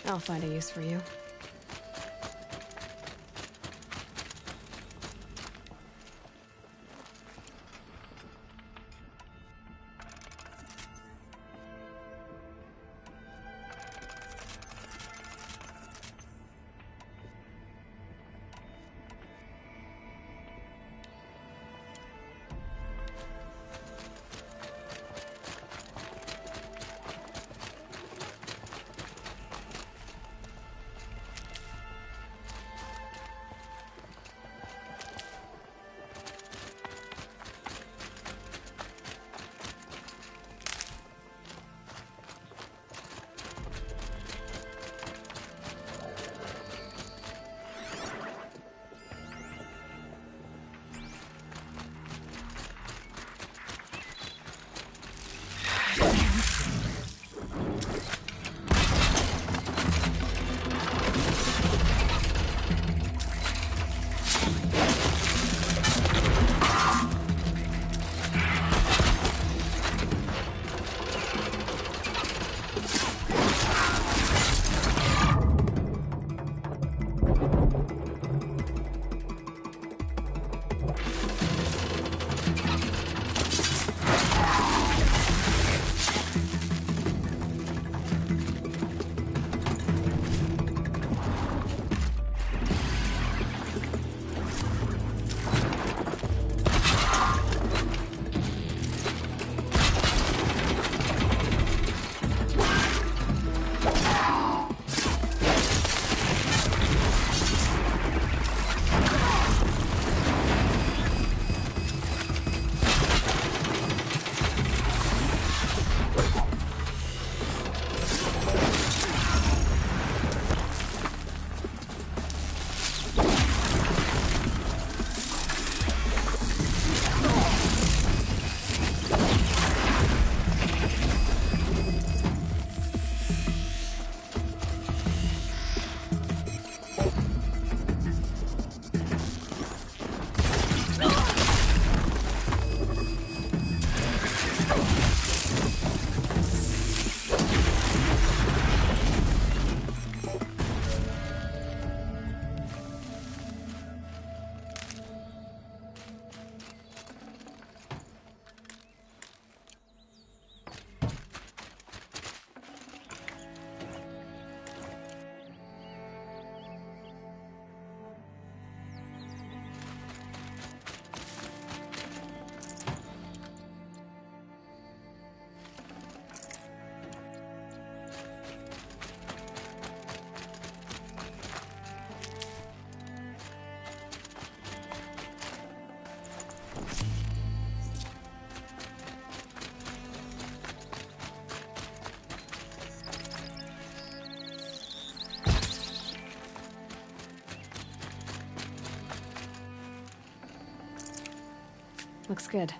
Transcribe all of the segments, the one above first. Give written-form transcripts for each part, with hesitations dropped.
I'll find a use for you. Looks good.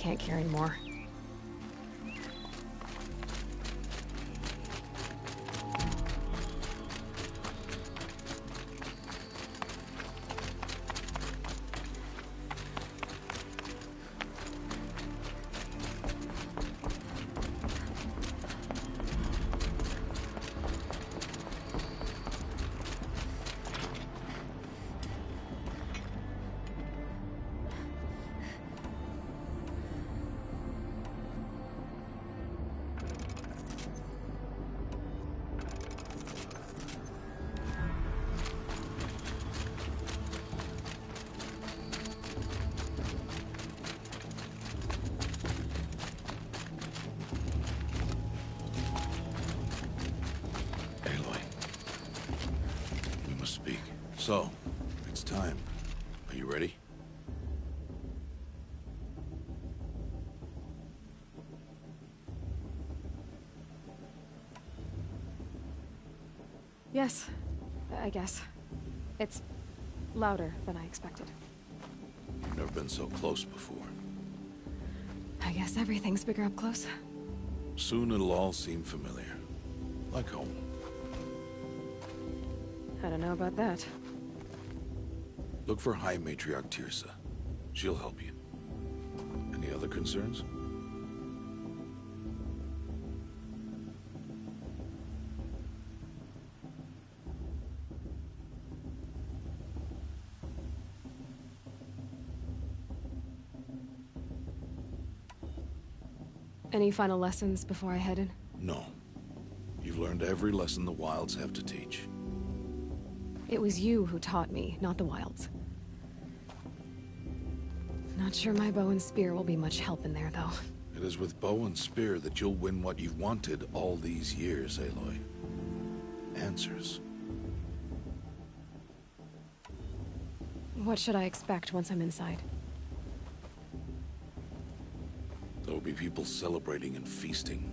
can't carry more. So, it's time. Are you ready? Yes, I guess. It's louder than I expected. You've never been so close before. I guess everything's bigger up close. Soon it'll all seem familiar. Like home. I don't know about that. Look for High Matriarch Teersa. She'll help you. Any other concerns? Any final lessons before I head in? No. You've learned every lesson the Wilds have to teach. It was you who taught me, not the Wilds. Not sure my bow and spear will be much help in there, though. It is with bow and spear that you'll win what you've wanted all these years, Aloy. Answers. What should I expect once I'm inside? There will be people celebrating and feasting.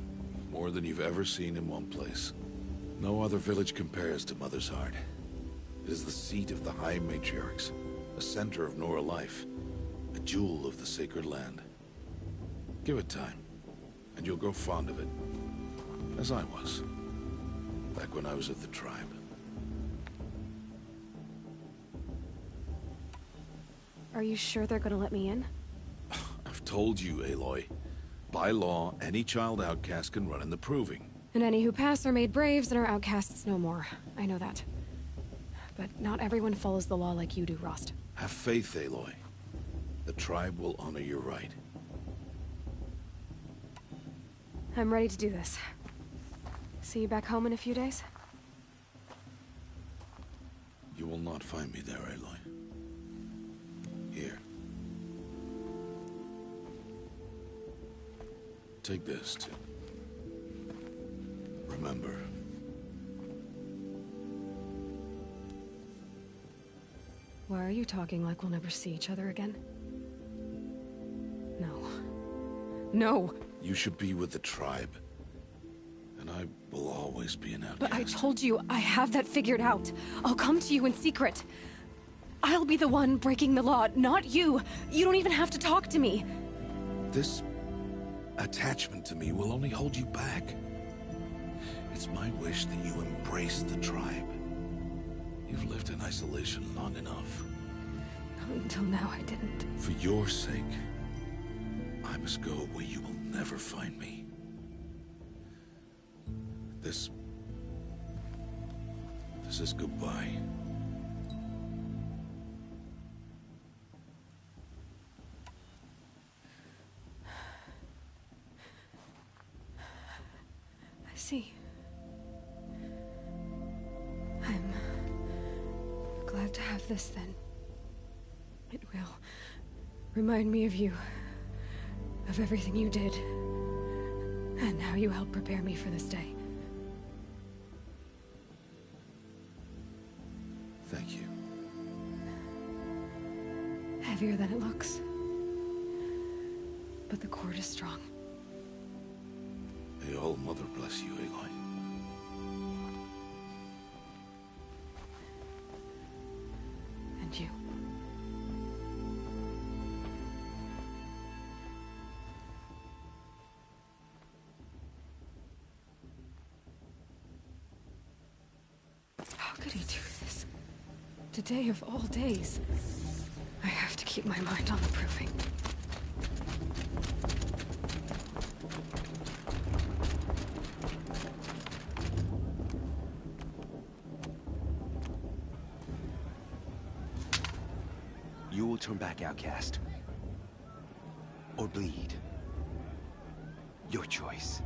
More than you've ever seen in one place. No other village compares to Mother's Heart. It is the seat of the High Matriarchs, a center of Nora life, a jewel of the sacred land. Give it time, and you'll grow fond of it. As I was, back when I was of the tribe. Are you sure they're gonna let me in? I've told you, Aloy. By law, any child outcast can run in the Proving. And any who pass are made braves and are outcasts no more. I know that. But not everyone follows the law like you do, Rost. Have faith, Aloy. The tribe will honor your right. I'm ready to do this. See you back home in a few days? You will not find me there, Aloy. Here. Take this, to remember. Why are you talking like we'll never see each other again? No. No! You should be with the tribe. And I will always be an outcast. But I told you, I have that figured out. I'll come to you in secret. I'll be the one breaking the law, not you. You don't even have to talk to me. This attachment to me will only hold you back. It's my wish that you embrace the tribe. You've lived in isolation long enough. Until now, I didn't. For your sake, I must go where you will never find me. This is goodbye. I see. I'm glad to have this then. It will remind me of you, of everything you did, and how you helped prepare me for this day. Thank you. Heavier than it looks. But the cord is strong. May All Mother bless you, Aloy. And you. could he do this? Today of all days. I have to keep my mind on the proving. You will turn back, outcast. Or bleed. Your choice.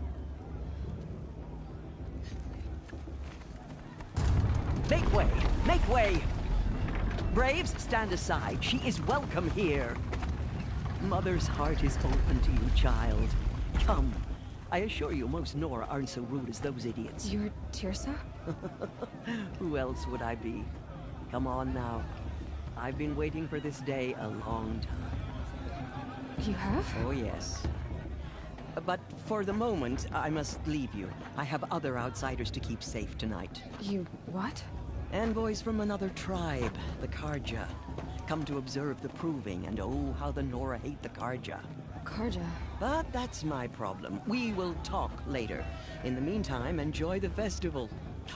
Make way! Make way! Braves, stand aside. She is welcome here. Mother's heart is open to you, child. Come. I assure you, most Nora aren't so rude as those idiots. You're Teersa? Who else would I be? Come on now. I've been waiting for this day a long time. You have? Oh, yes. But for the moment, I must leave you. I have other outsiders to keep safe tonight. You what? Envoys from another tribe, the Carja. Come to observe the proving, and oh, how the Nora hate the Carja. Carja? But that's my problem. We will talk later. In the meantime, enjoy the festival.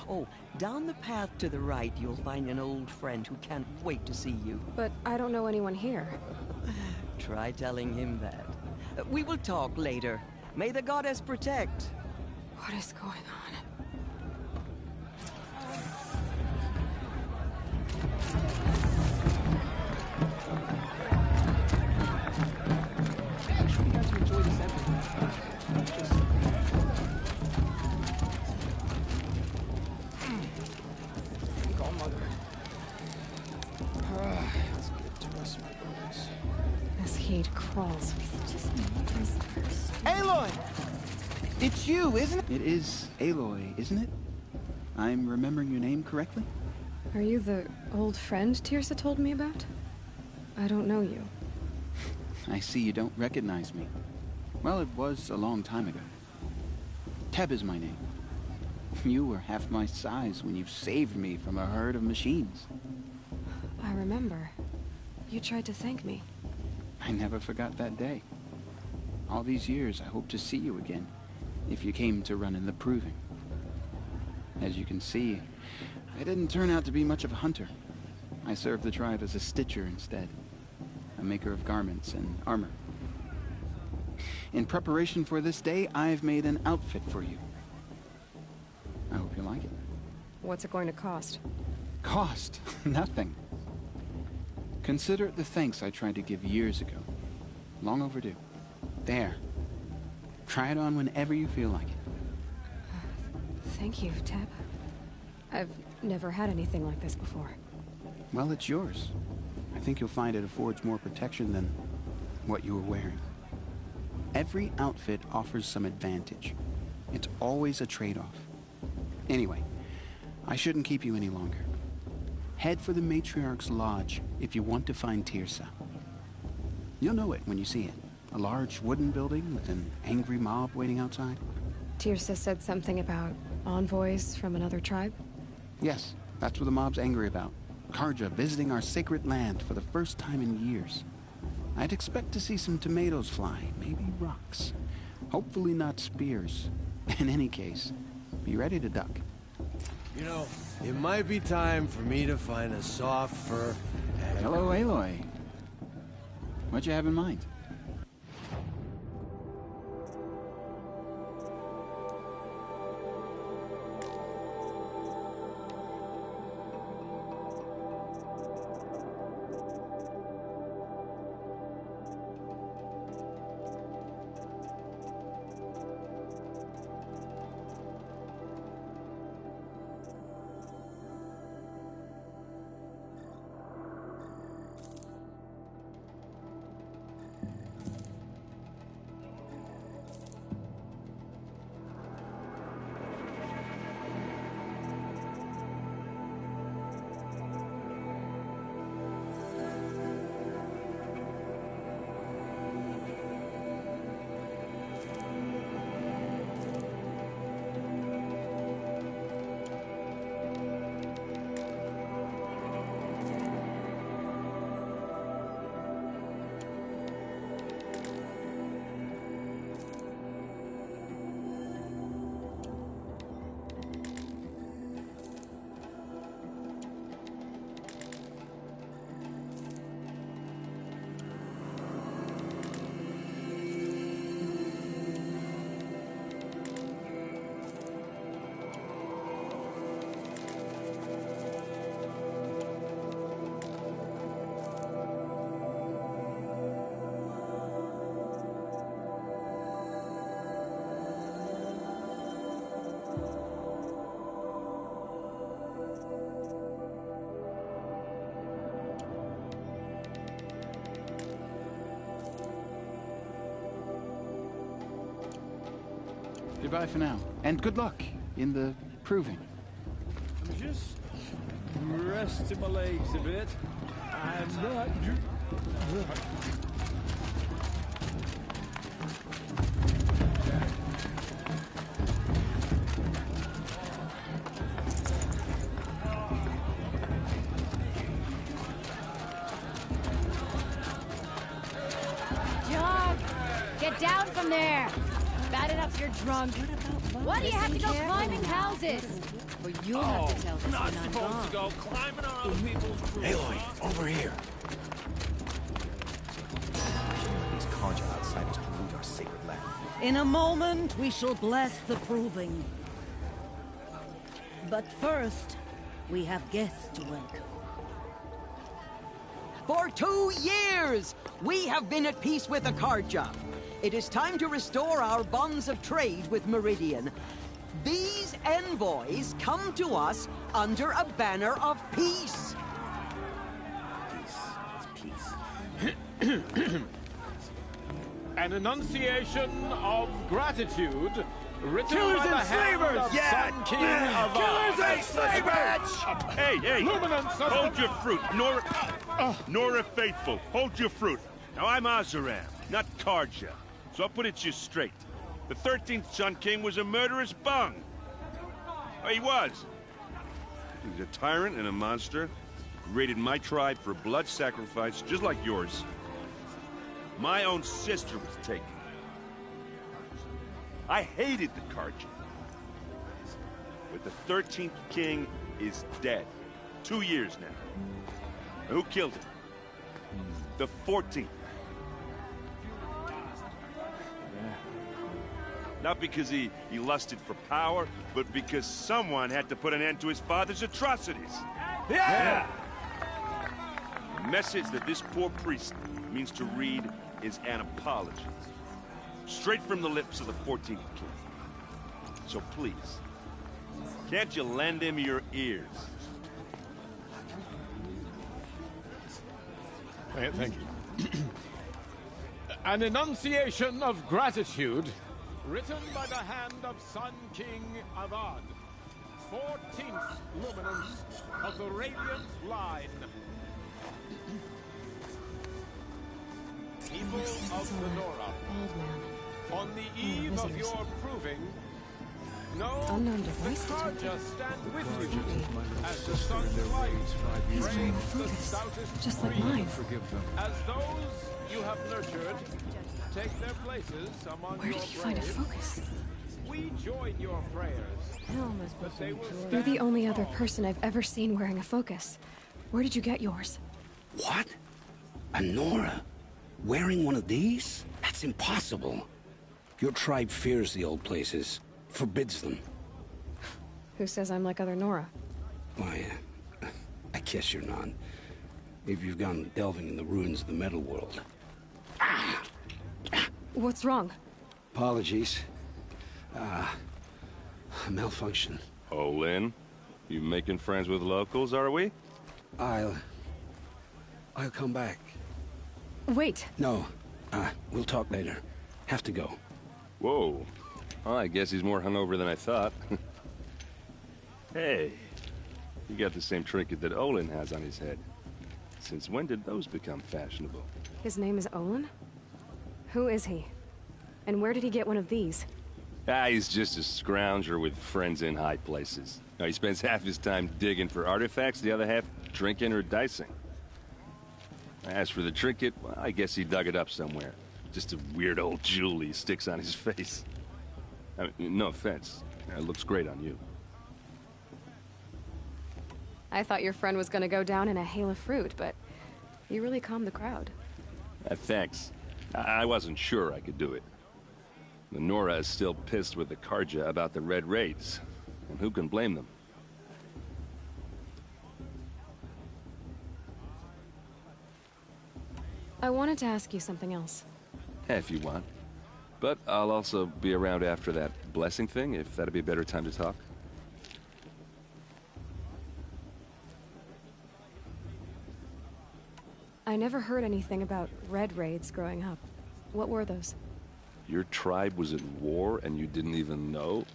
Oh, down the path to the right, you'll find an old friend who can't wait to see you. But I don't know anyone here. Try telling him that. We will talk later. May the goddess protect. What is going on? Actually, we got to enjoy this everything. Just... Thank all mother. Let's get to rest my bones. This heat crawls. Aloy! It's you, isn't it? It is Aloy, isn't it? I'm remembering your name correctly? Are you the old friend Teersa told me about? I don't know you. I see you don't recognize me. Well, it was a long time ago. Teb is my name. You were half my size when you saved me from a herd of machines. I remember. You tried to thank me. I never forgot that day. All these years, I hope to see you again, if you came to run in the proving. As you can see, I didn't turn out to be much of a hunter. I served the tribe as a stitcher instead, a maker of garments and armor. In preparation for this day, I've made an outfit for you. I hope you like it. What's it going to cost? Cost? Nothing. Consider it the thanks I tried to give years ago. Long overdue. There. Try it on whenever you feel like it. Thank you, Teb. I've never had anything like this before. Well, it's yours. I think you'll find it affords more protection than what you were wearing. Every outfit offers some advantage. It's always a trade-off. Anyway, I shouldn't keep you any longer. Head for the Matriarch's Lodge if you want to find Teersa. You'll know it when you see it. A large wooden building with an angry mob waiting outside. Teersa said something about envoys from another tribe? Yes, that's what the mob's angry about. Carja visiting our sacred land for the first time in years. I'd expect to see some tomatoes fly, maybe rocks. Hopefully not spears. In any case, be ready to duck. You know, it might be time for me to find a soft fur and a... Hello, Aloy. What'd you have in mind? Goodbye for now. And good luck in the proving. I'm just resting my legs a bit. I'm not... John! Get down from there! Bad enough you're drunk. Why do you have to go climbing houses? Or you'll have to tell us Not when I'm supposed gone. to go climbing on other people's roofs. Aloy, over here. These Karja outsiders pollute our sacred land. In a moment, we shall bless the proving. But first, we have guests to welcome. For 2 years, we have been at peace with the Karja. It is time to restore our bonds of trade with Meridian. These envoys come to us under a banner of peace. An enunciation of gratitude written Killers by and the hand slavers! of Sun King of Killers and slavers! Hey! Luminance of Hold your fruit, Nora Faithful. Hold your fruit. Now I'm Azaram, not Karja. So I'll put it to you straight. The 13th Sun King was a murderous bung. Oh, he was. He was a tyrant and a monster. Raided my tribe for blood sacrifice, just like yours. My own sister was taken. I hated the Karja. But the 13th king is dead. 2 years now. Who killed him? The 14th. Not because he lusted for power, but because someone had to put an end to his father's atrocities. Yeah! The message that this poor priest means to read is an apology. Straight from the lips of the 14th king. So please, can't you lend him your ears? Thank you. An enunciation of gratitude written by the hand of Sun King Avad, 14th luminance of the Radiant Line. People of the Nora, Old man. on the eve of your proving, know Unknown the device detected. Karja stand with you as the sun's light He's breaks wearing a the focus, stoutest just like breeze. mine. As those you have nurtured take their places among Where your did you find a braves, focus? we join your prayers, but they will You're the stand only other strong. person I've ever seen wearing a focus. Where did you get yours? What? A Nora? Wearing one of these? That's impossible. Your tribe fears the old places, forbids them. Who says I'm like other Nora? Why, I guess you're not. If you've gone delving in the ruins of the metal world. What's wrong? Apologies. Malfunction. Oh, Lynn, you making friends with locals, are we? I'll come back. Wait. No, we'll talk later. Have to go. Whoa. Well, I guess he's more hungover than I thought. Hey, you got the same trinket that Olin has on his head. Since when did those become fashionable? His name is Olin? Who is he? And where did he get one of these? He's just a scrounger with friends in high places. Now, he spends half his time digging for artifacts, the other half drinking or dicing. As for the trinket, well, I guess he dug it up somewhere. Just a weird old jewel he sticks on his face. I mean, no offense. It looks great on you. I thought your friend was gonna go down in a hail of fruit, but you really calmed the crowd. Thanks. I wasn't sure I could do it. The Nora is still pissed with the Karja about the Red Raids. And who can blame them? I wanted to ask you something else. If you want. But I'll also be around after that blessing thing, if that'd be a better time to talk. I never heard anything about red raids growing up. What were those? Your tribe was at war and you didn't even know?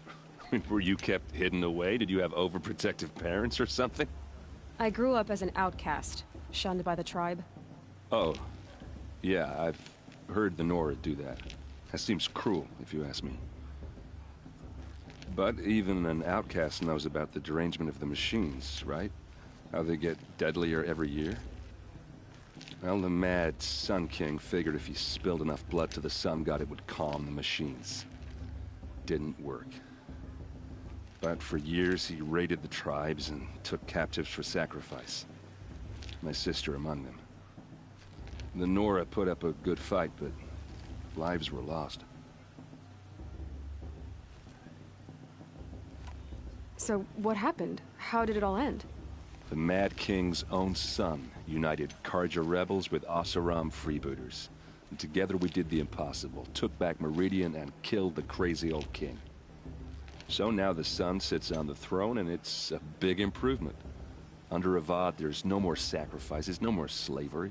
I mean, were you kept hidden away? Did you have overprotective parents or something? I grew up as an outcast, shunned by the tribe. Oh, yeah, I've heard the Nora do that. That seems cruel, if you ask me. But even an outcast knows about the derangement of the machines, right? How they get deadlier every year? Well, the mad Sun King figured if he spilled enough blood to the Sun God, it would calm the machines. Didn't work. But for years, he raided the tribes and took captives for sacrifice. My sister among them. The Nora put up a good fight, but lives were lost. So, what happened? How did it all end? The Mad King's own son united Carja rebels with Oseram freebooters. And together we did the impossible, took back Meridian and killed the crazy old king. So now the son sits on the throne and it's a big improvement. Under Avad, there's no more sacrifices, no more slavery.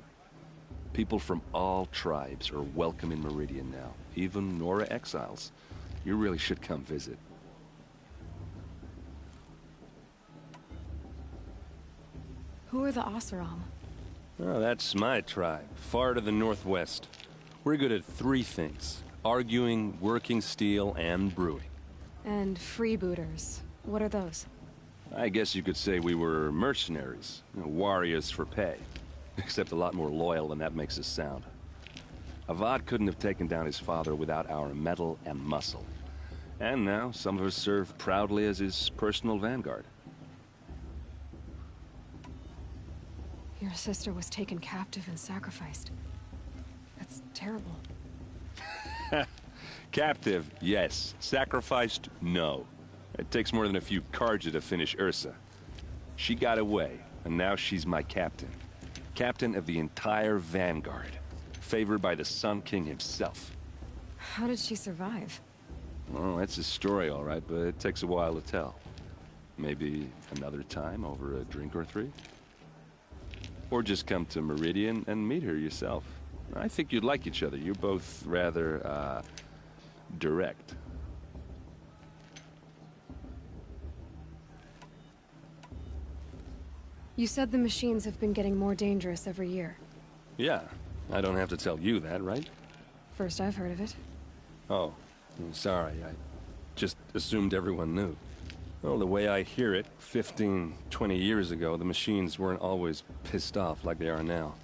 People from all tribes are welcome in Meridian now, even Nora exiles. You really should come visit. Who are the Oseram? Oh, that's my tribe, far to the northwest. We're good at three things: arguing, working steel, and brewing. And freebooters. What are those? I guess you could say we were mercenaries, warriors for pay. Except a lot more loyal than that makes us sound. Avad couldn't have taken down his father without our metal and muscle. And now, some of us serve proudly as his personal vanguard. Your sister was taken captive and sacrificed. That's terrible. Captive, yes. Sacrificed, no. It takes more than a few Carja to finish Ursa. She got away, and now she's my captain. Captain of the entire Vanguard. Favored by the Sun King himself. How did she survive? Well, that's a story, all right, but it takes a while to tell. Maybe another time over a drink or three? Or just come to Meridian and meet her yourself. I think you'd like each other. You're both rather, direct. You said the machines have been getting more dangerous every year. Yeah, I don't have to tell you that, right? First I've heard of it. Oh, I'm sorry. I just assumed everyone knew. Well, the way I hear it, 15, 20 years ago, the machines weren't always pissed off like they are now.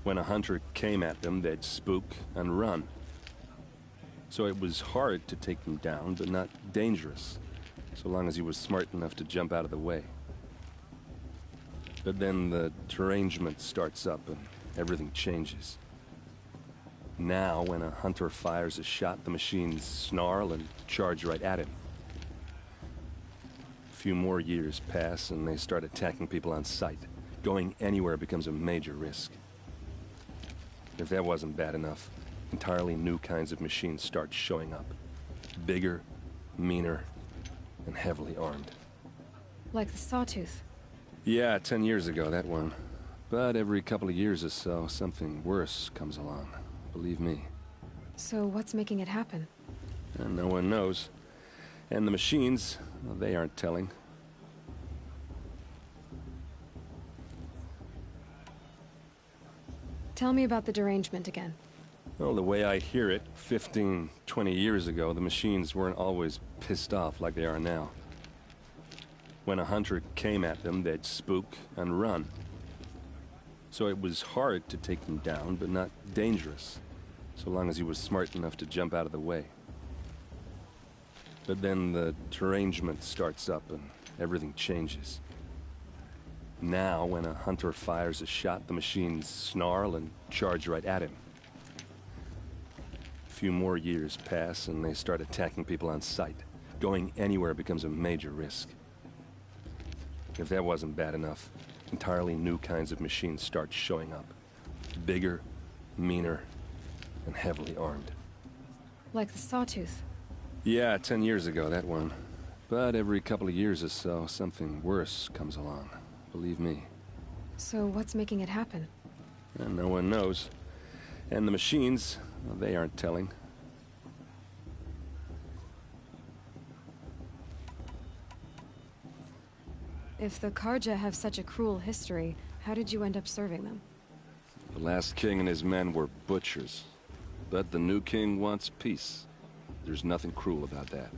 When a hunter came at them, they'd spook and run. So it was hard to take them down, but not dangerous, so long as he was smart enough to jump out of the way. But then the derangement starts up and everything changes. Now, when a hunter fires a shot, the machines snarl and charge right at him. A few more years pass and they start attacking people on sight. Going anywhere becomes a major risk. If that wasn't bad enough, entirely new kinds of machines start showing up. Bigger, meaner, and heavily armed. Like the Sawtooth. Yeah, 10 years ago, that one. But every couple of years or so, something worse comes along. Believe me. So what's making it happen? And no one knows. And the machines, well, they aren't telling. Tell me about the derangement again. Well, the way I hear it, 15, 20 years ago, the machines weren't always pissed off like they are now. When a hunter came at them, they'd spook and run. So it was hard to take them down, but not dangerous, so long as he was smart enough to jump out of the way. But then the derangement starts up and everything changes. Now, when a hunter fires a shot, the machines snarl and charge right at him. A few more years pass and they start attacking people on sight. Going anywhere becomes a major risk. If that wasn't bad enough, entirely new kinds of machines start showing up. Bigger, meaner, and heavily armed. Like the Sawtooth. Yeah, 10 years ago, that one. But every couple of years or so, something worse comes along. Believe me. So what's making it happen? And no one knows. And the machines, well, they aren't telling. If the Karja have such a cruel history, how did you end up serving them? The last king and his men were butchers. But the new king wants peace. There's nothing cruel about that.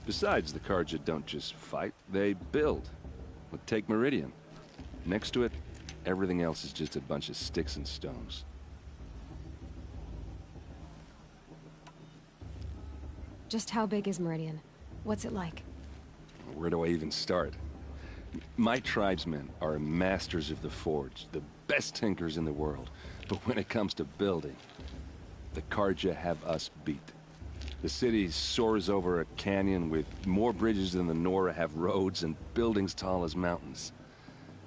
Besides, the Karja don't just fight, they build. Well, take Meridian. Next to it, everything else is just a bunch of sticks and stones. Just how big is Meridian? What's it like? Where do I even start? My tribesmen are masters of the forge, the best tinkers in the world. But when it comes to building, the Karja have us beat. The city soars over a canyon with more bridges than the Nora have roads and buildings tall as mountains.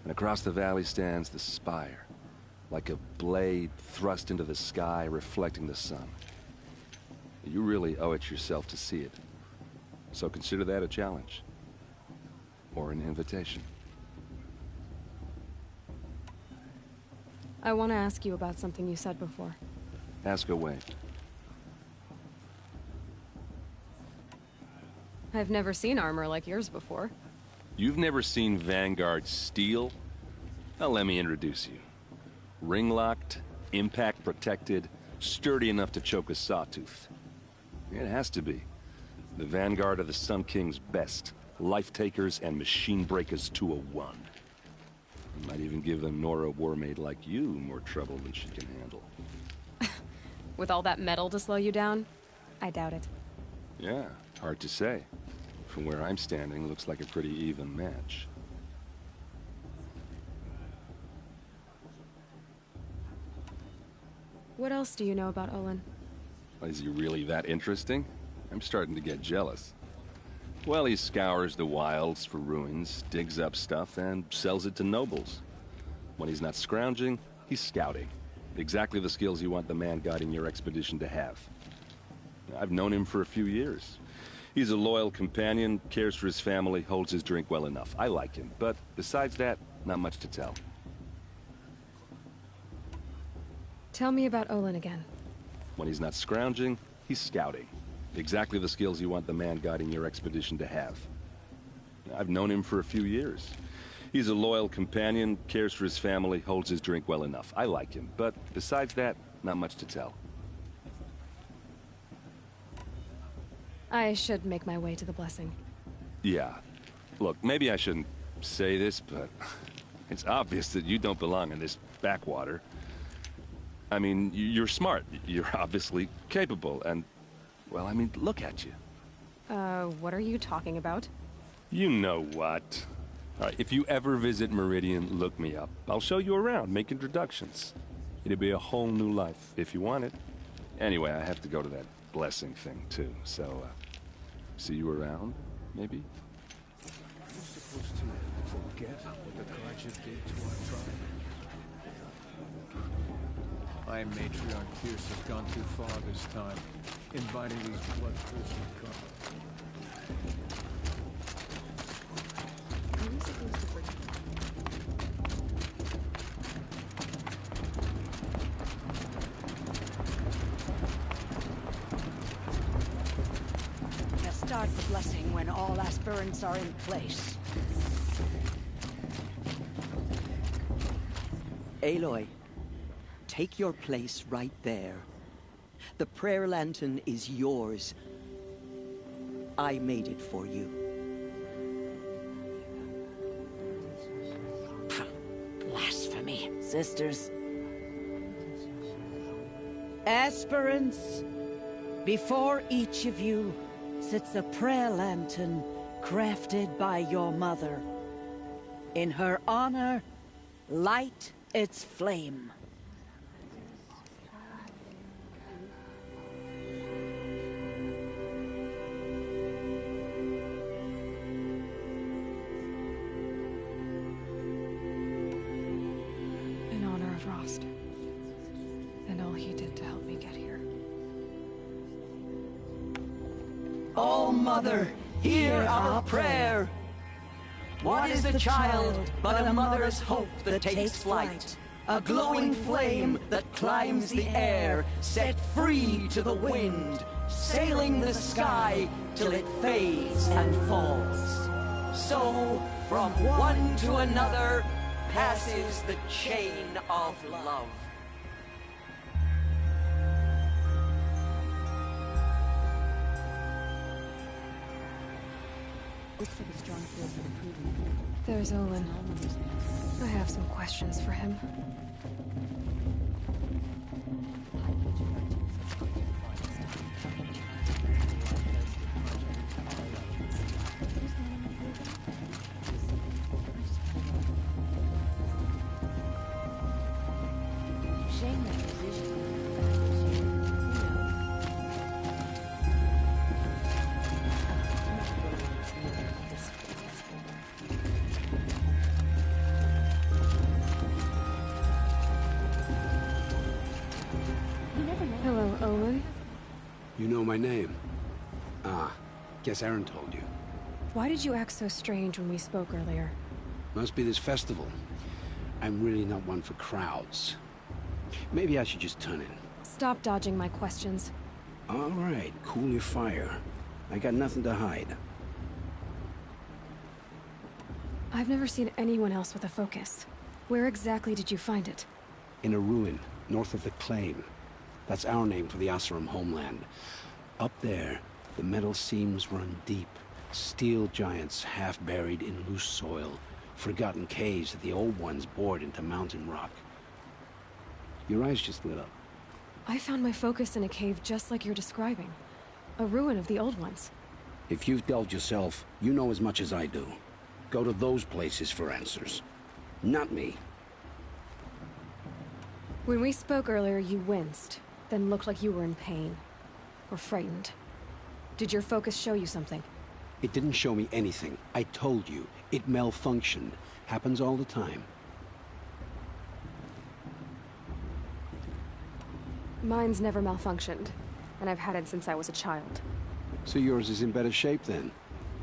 And across the valley stands the spire, like a blade thrust into the sky reflecting the sun. You really owe it yourself to see it. So consider that a challenge. Or an invitation. I want to ask you about something you said before. Ask away. I've never seen armor like yours before. You've never seen Vanguard steel? Well, let me introduce you. Ring-locked, impact-protected, sturdy enough to choke a sawtooth. It has to be. The Vanguard of the Sun King's best. Life-takers and machine-breakers to a one. Might even give a Nora warmaid like you more trouble than she can handle. With all that metal to slow you down? I doubt it. Yeah, hard to say. From where I'm standing, looks like a pretty even match. What else do you know about Olin? Is he really that interesting? I'm starting to get jealous. Well, he scours the wilds for ruins, digs up stuff, and sells it to nobles. When he's not scrounging, he's scouting. Exactly the skills you want the man guiding your expedition to have. I've known him for a few years. He's a loyal companion, cares for his family, holds his drink well enough. I like him, but besides that, not much to tell. Tell me about Olin again. When he's not scrounging, he's scouting. Exactly the skills you want the man guiding your expedition to have. I've known him for a few years. He's a loyal companion, cares for his family, holds his drink well enough. I like him, but besides that, not much to tell. I should make my way to the blessing. Yeah. Look, maybe I shouldn't say this, but it's obvious that you don't belong in this backwater. I mean, you're smart. You're obviously capable, and... well, I mean, look at you. What are you talking about? You know what. If you ever visit Meridian, look me up. I'll show you around, make introductions. It'll be a whole new life, if you want it. Anyway, I have to go to that blessing thing, too, so, see you around, maybe? You're supposed to forget what the Karja did to our tribe. I, Matriarch Fierce, have gone too far this time, inviting these bloodthirsty gods. Are you supposed to forget? They'll start the blessing when all aspirants are in place. Aloy, take your place right there. The prayer lantern is yours. I made it for you. Blasphemy. Sisters. Aspirants, before each of you sits a prayer lantern crafted by your mother. In her honor, light its flame. In honor of Rost. And all he did to help me get here. Oh, Mother, hear our prayer. What is the child but a mother's hope that takes flight? A glowing flame that climbs the air, set free to the wind, sailing the sky till it fades and falls. So From one to another passes the chain of love. Looks like a strong feel for the prudent. There's Olin. I have some questions for him. Shame that position. Hello, Olin. You know my name? Ah, guess Aaron told you. Why did you act so strange when we spoke earlier? Must be this festival. I'm really not one for crowds. Maybe I should just turn in. Stop dodging my questions. All right, cool your fire. I got nothing to hide. I've never seen anyone else with a focus. Where exactly did you find it? In a ruin, north of the Claim. That's our name for the Oseram homeland. Up there, the metal seams run deep. Steel giants half buried in loose soil. Forgotten caves that the old ones bored into mountain rock. Your eyes just lit up. I found my focus in a cave just like you're describing. A ruin of the old ones. If you've delved yourself, you know as much as I do. Go to those places for answers. Not me. When we spoke earlier, you winced, then looked like you were in pain. Or frightened. Did your focus show you something? It didn't show me anything. I told you. It malfunctioned. Happens all the time. Mine's never malfunctioned, and I've had it since I was a child. So yours is in better shape then.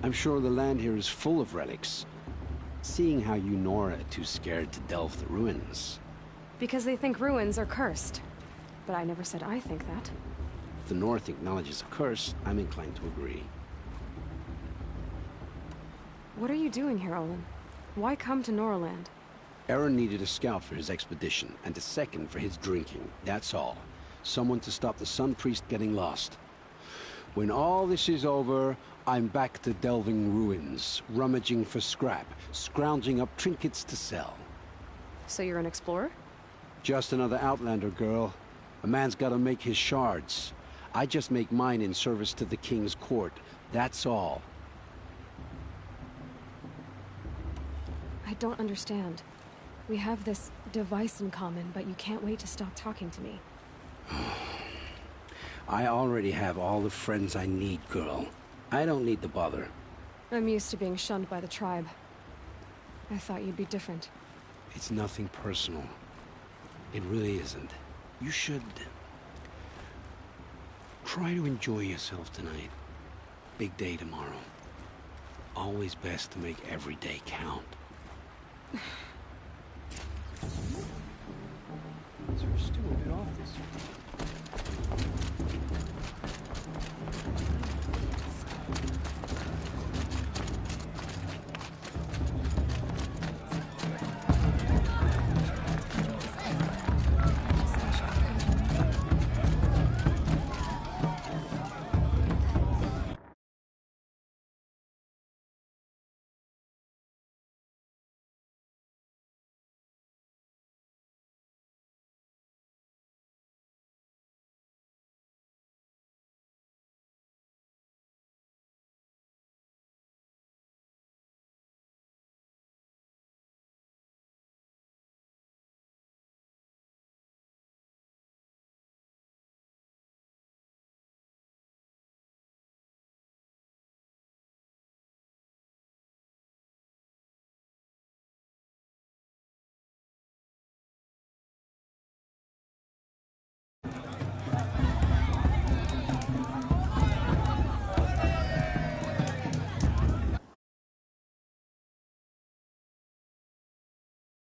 I'm sure the land here is full of relics. Seeing how you Nora are too scared to delve the ruins. Because they think ruins are cursed. But I never said I think that. If the North acknowledges a curse, I'm inclined to agree. What are you doing here, Olin? Why come to Noraland? Aaron needed a scout for his expedition, and a second for his drinking. That's all. Someone to stop the Sun Priest getting lost. When all this is over, I'm back to delving ruins, rummaging for scrap, scrounging up trinkets to sell. So you're an explorer? Just another Outlander, girl. A man's gotta make his shards. I just make mine in service to the King's court. That's all. I don't understand. We have this device in common, but you can't wait to stop talking to me. I already have all the friends I need, girl. I don't need the bother. I'm used to being shunned by the tribe. I thought you'd be different. It's nothing personal. It really isn't. You should... try to enjoy yourself tonight. Big day tomorrow. Always best to make every day count.